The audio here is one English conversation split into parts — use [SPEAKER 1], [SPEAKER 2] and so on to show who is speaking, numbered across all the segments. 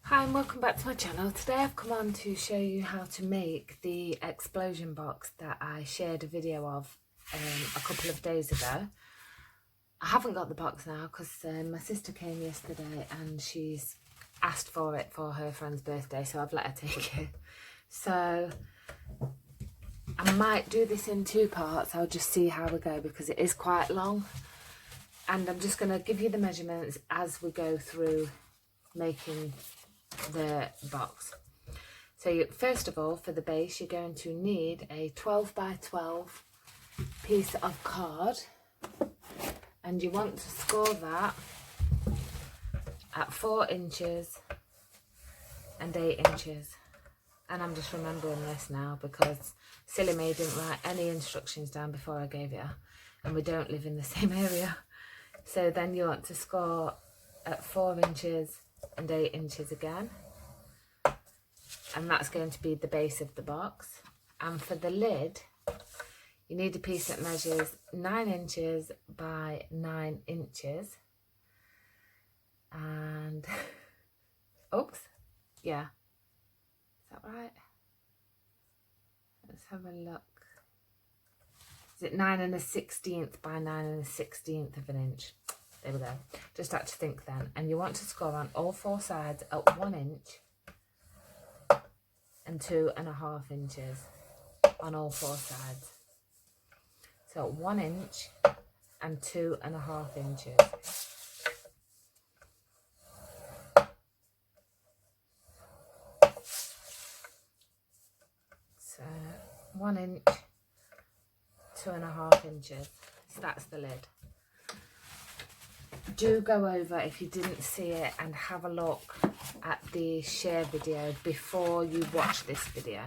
[SPEAKER 1] Hi and welcome back to my channel. Today I've come on to show you how to make the explosion box that I shared a video of a couple of days ago. I haven't got the box now because my sister came yesterday and she's asked for it for her friend's birthday, so I've let her take it. So I might do this in two parts. I'll just see how we go because it is quite long, and I'm just going to give you the measurements as we go through making the box. So first of all, for the base, you're going to need a 12 by 12 piece of card, and you want to score that at 4 inches and 8 inches. And I'm just remembering this now because silly me didn't write any instructions down before I gave it her, and we don't live in the same area. So then you want to score at 4 inches and 8 inches again, and that's going to be the base of the box. And for the lid, you need a piece that measures 9 inches by 9 inches, and oops, yeah, is that right? Let's have a look. Is it 9 1/16 by 9 1/16 of an inch? There we go. Just had to think then. And you want to score on all 4 sides at 1 inch and 2.5 inches on all 4 sides. So 1 inch and 2.5 inches. So 1 inch, 2.5 inches. So that's the lid. Do go over, if you didn't see it, and have a look at the share video before you watch this video,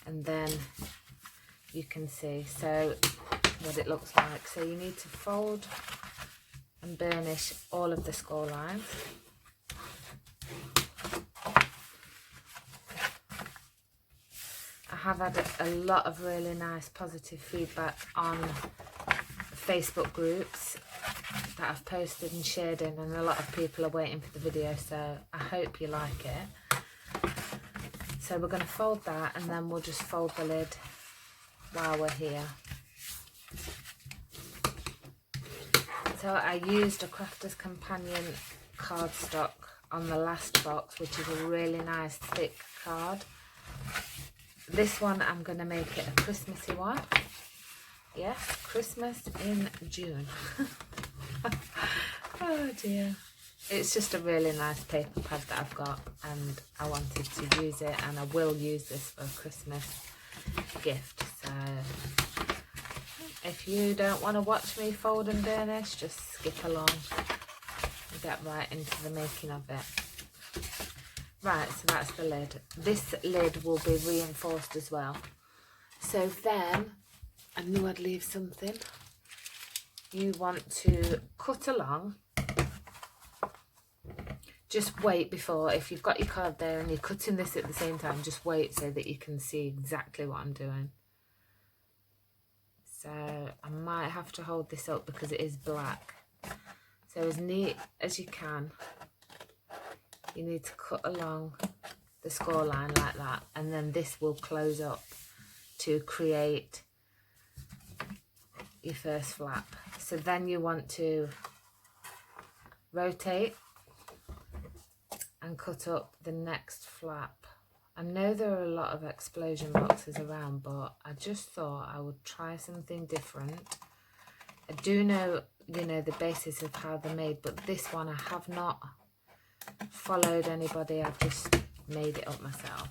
[SPEAKER 1] and then you can see what it looks like. So you need to fold and burnish all of the score lines. I have had a lot of really nice positive feedback on Facebook groups that I've posted and shared in, and a lot of people are waiting for the video, so I hope you like it. So we're going to fold that, and then we'll just fold the lid while we're here. So I used a Crafter's Companion cardstock on the last box, which is a really nice thick card. This one I'm going to make it a Christmassy one. Yes, Christmas in June. Oh dear. It's just a really nice paper pad that I've got, and I wanted to use it, and I will use this for a Christmas gift. So if you don't want to watch me fold and burnish, just skip along and get right into the making of it. Right, so that's the lid. This lid will be reinforced as well. So then, I knew I'd leave something. You want to cut along. Just wait before, if you've got your card there and you're cutting this at the same time, just wait so that you can see exactly what I'm doing. So I might have to hold this up because it is black. So as neat as you can, you need to cut along the score line like that, and then this will close up to create your first flap. So then you want to rotate and cut up the next flap. I know there are a lot of explosion boxes around, but I just thought I would try something different. I do know, the basis of how they're made, but this one I have not followed anybody. I've just made it up myself.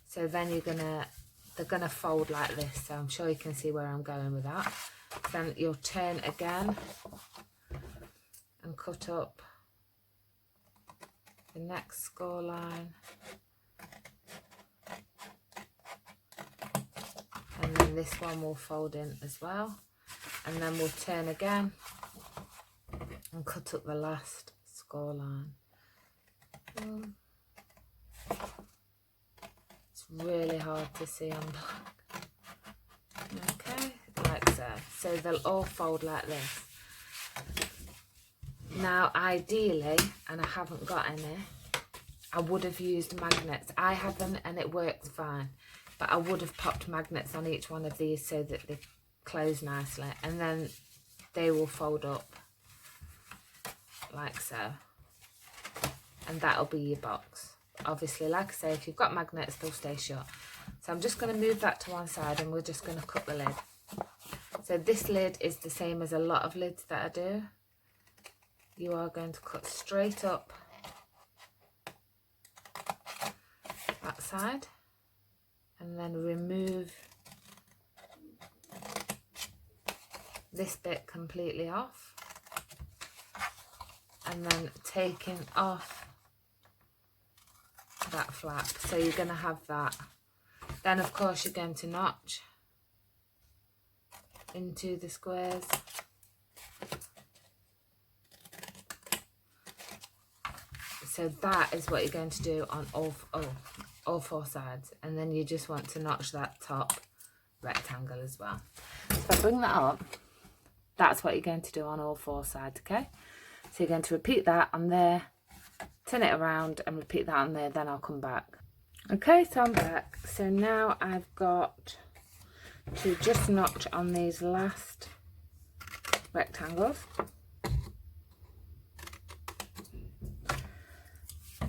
[SPEAKER 1] So then they're gonna fold like this. So I'm sure you can see where I'm going with that. Then you'll turn again and cut up the next score line, and then this one will fold in as well, and then we'll turn again and cut up the last score line. It's really hard to see on black. Okay, like so. So they'll all fold like this. Now ideally, and I haven't got any, I would have used magnets. I haven't, and it works fine, but I would have popped magnets on each one of these so that they close nicely, and then they will fold up like so, and that'll be your box. Obviously, like I say, if you've got magnets, they'll stay shut. So I'm just going to move that to one side, and we're just going to cut the lid. So this lid is the same as a lot of lids that I do. You are going to cut straight up that side, and then remove this bit completely off, and then taking off that flap. So you're going to have that. Then of course you're going to notch into the squares. So that is what you're going to do on all four sides, and then you just want to notch that top rectangle as well. So if I bring that up, that's what you're going to do on all four sides, okay? So you're going to repeat that on there, turn it around and repeat that on there, then I'll come back. Okay, so I'm back. So now I've got to just notch on these last rectangles.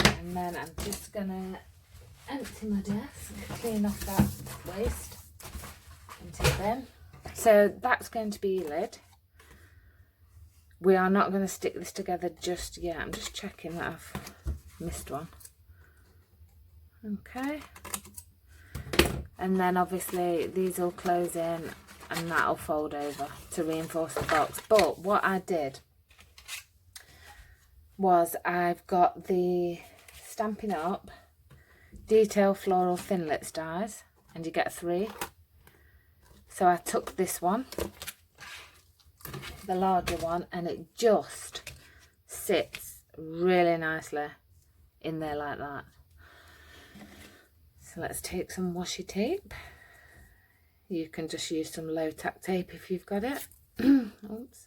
[SPEAKER 1] And then I'm just going to empty my desk, clean off that waste into the bin. So that's going to be your lid. We are not going to stick this together just yet. I'm just checking that I've missed one. Okay. And then obviously these will close in and that'll fold over to reinforce the box. But what I did was I've got the Stampin' Up! Detail Floral Thinlits dies, and you get 3. So I took this one, the larger one, and it just sits really nicely in there like that. So let's take some washi tape. You can just use some low tack tape if you've got it. Oops.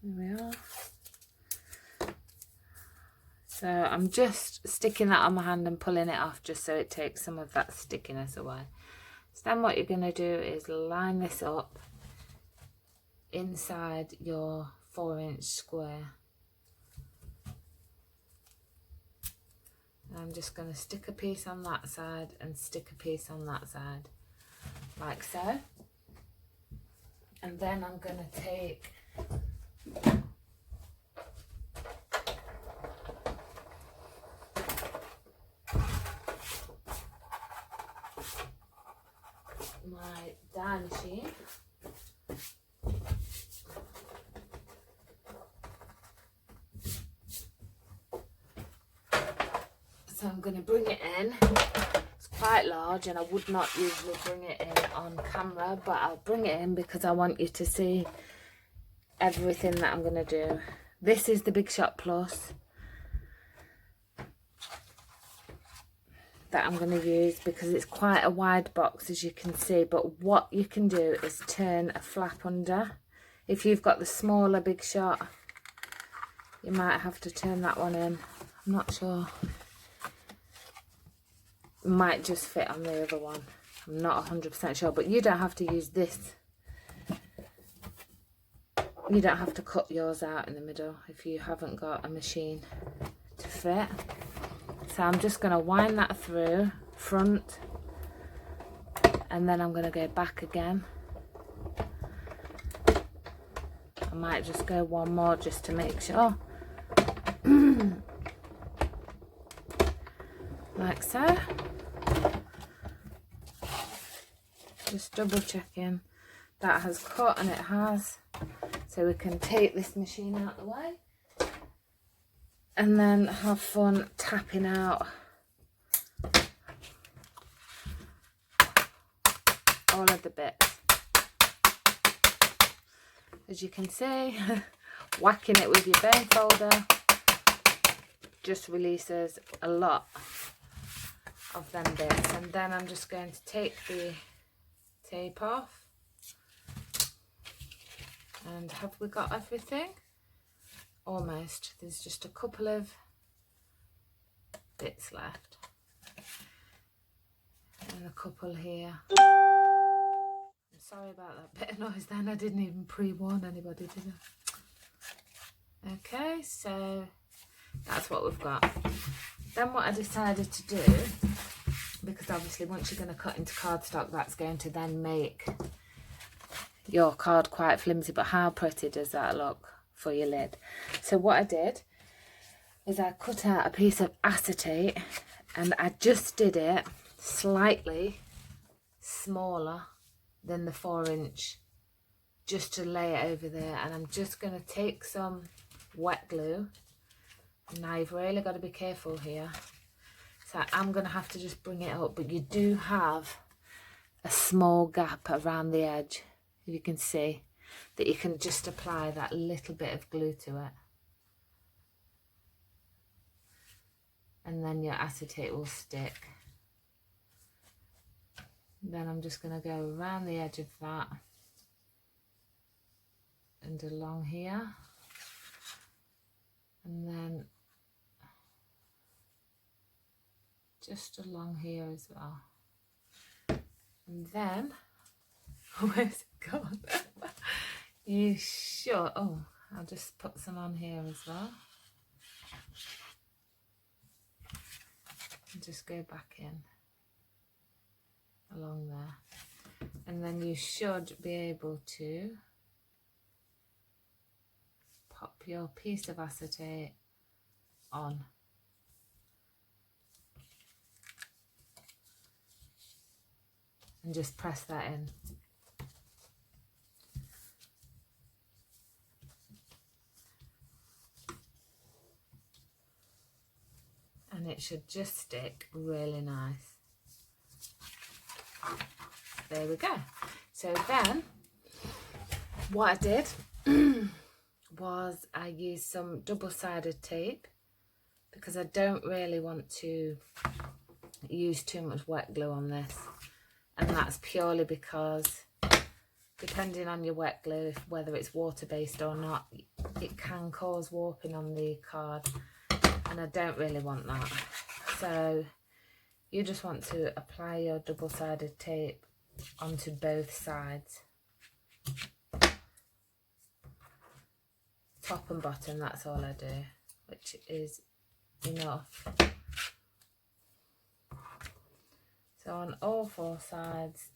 [SPEAKER 1] There we are. So I'm just sticking that on my hand and pulling it off just so it takes some of that stickiness away. So then what you're going to do is line this up inside your 4-inch square. And I'm just going to stick a piece on that side and stick a piece on that side, like so. And then I'm going to take my die machine, so I'm going to bring it in. It's quite large and I would not usually bring it in on camera, but I'll bring it in because I want you to see everything that I'm going to do. This is the Big Shot Plus that I'm going to use because it's quite a wide box, as you can see, but what you can do is turn a flap under. If you've got the smaller Big Shot, you might have to turn that one in. I'm not sure. It might just fit on the other one. I'm not 100% sure, but you don't have to use this. You don't have to cut yours out in the middle if you haven't got a machine to fit. So I'm just going to wind that through front, and then I'm going to go back again. I might just go one more just to make sure. Like so. Just double checking that has cut, and it has. So we can take this machine out of the way and then have fun tapping out all of the bits. As you can see, whacking it with your bone folder just releases a lot of them bits. And then I'm just going to take the tape off. And have we got everything? Almost. There's just a couple of bits left. And a couple here. I'm sorry about that bit of noise then. I didn't even pre-warn anybody, did I? Okay, so that's what we've got. Then what I decided to do, because obviously once you're going to cut into cardstock, that's going to then make your card quite flimsy, but how pretty does that look for your lid? So what I did is I cut out a piece of acetate and I just did it slightly smaller than the 4-inch, just to lay it over there. And I'm just going to take some wet glue. Now you've really got to be careful here. So I'm going to have to just bring it up, but you do have a small gap around the edge, if you can see, that you can just apply that little bit of glue to it. And then your acetate will stick. Then I'm just going to go around the edge of that and along here. And then just along here as well. And then, where's it gone? You sure? Oh, I'll just put some on here as well. And just go back in along there. And then you should be able to pop your piece of acetate on. And just press that in. And it should just stick really nice. There we go. So then what I did was I used some double-sided tape, because I don't really want to use too much wet glue on this. And that's purely because depending on your wet glue, whether it's water-based or not, it can cause warping on the card, and I don't really want that. So you just want to apply your double-sided tape onto both sides, top and bottom. That's all I do, which is enough. So on all 4 sides,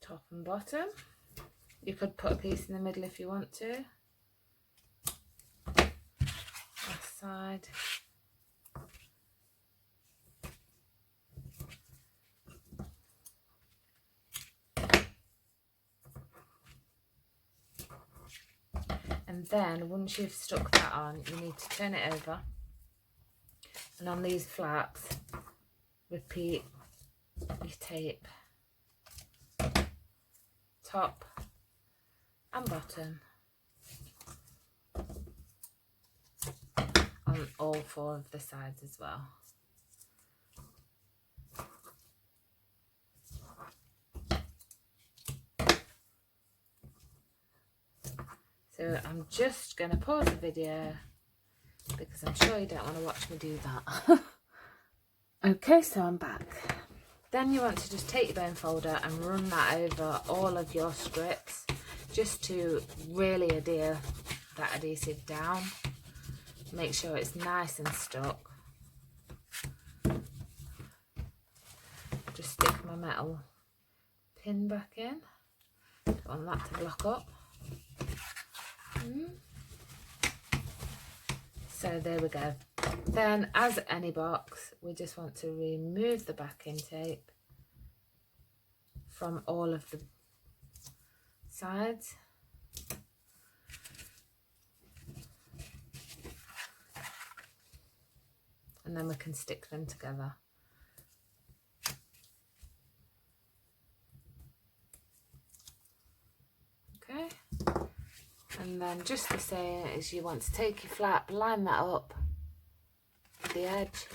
[SPEAKER 1] top and bottom. You could put a piece in the middle if you want to. Last side. And then once you've stuck that on, you need to turn it over. And on these flaps, repeat your tape, top and bottom, on all 4 of the sides as well. So I'm just going to pause the video, because I'm sure you don't want to watch me do that. Okay, so I'm back. Then you want to just take your bone folder and run that over all of your strips, just to really adhere that adhesive down. Make sure it's nice and stuck. Just stick my metal pin back in. Don't want that to block up. So there we go. Then, as any box, we just want to remove the backing tape from all of the sides. And then we can stick them together. Okay. And then just the same as you want to take your flap, line that up at the edge,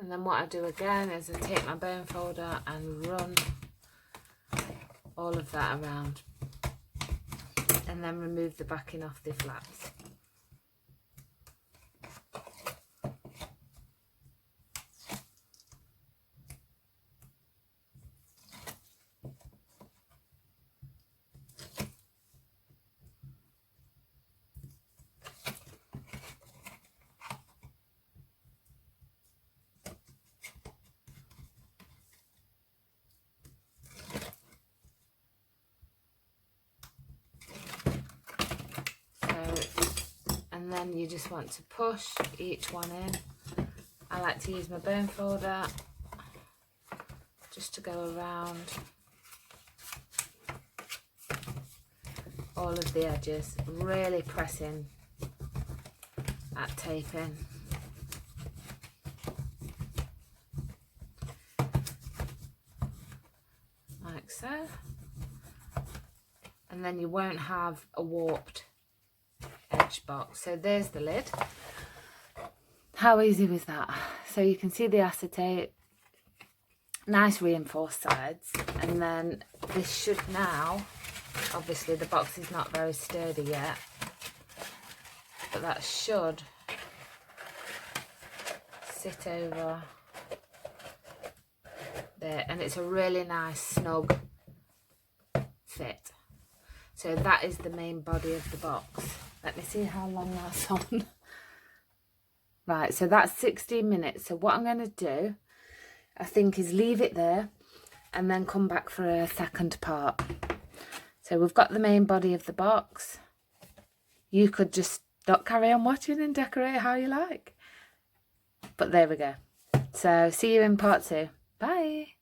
[SPEAKER 1] And then what I do again is I take my bone folder and run all of that around, and then remove the backing off the flaps. And then you just want to push each one in. I like to use my bone folder just to go around all of the edges, really pressing at taping. Like so. And then you won't have a warped edge box. So there's the lid. How easy was that? So you can see the acetate, nice reinforced sides, and then this should now, obviously the box is not very sturdy yet, but that should sit over there, and it's a really nice snug fit. So that is the main body of the box. Let me see how long that's on. Right, so that's 16 minutes. So what I'm going to do, I think, is leave it there and then come back for a second part. So we've got the main body of the box. You could just not carry on watching and decorate how you like. But there we go. So see you in part 2. Bye.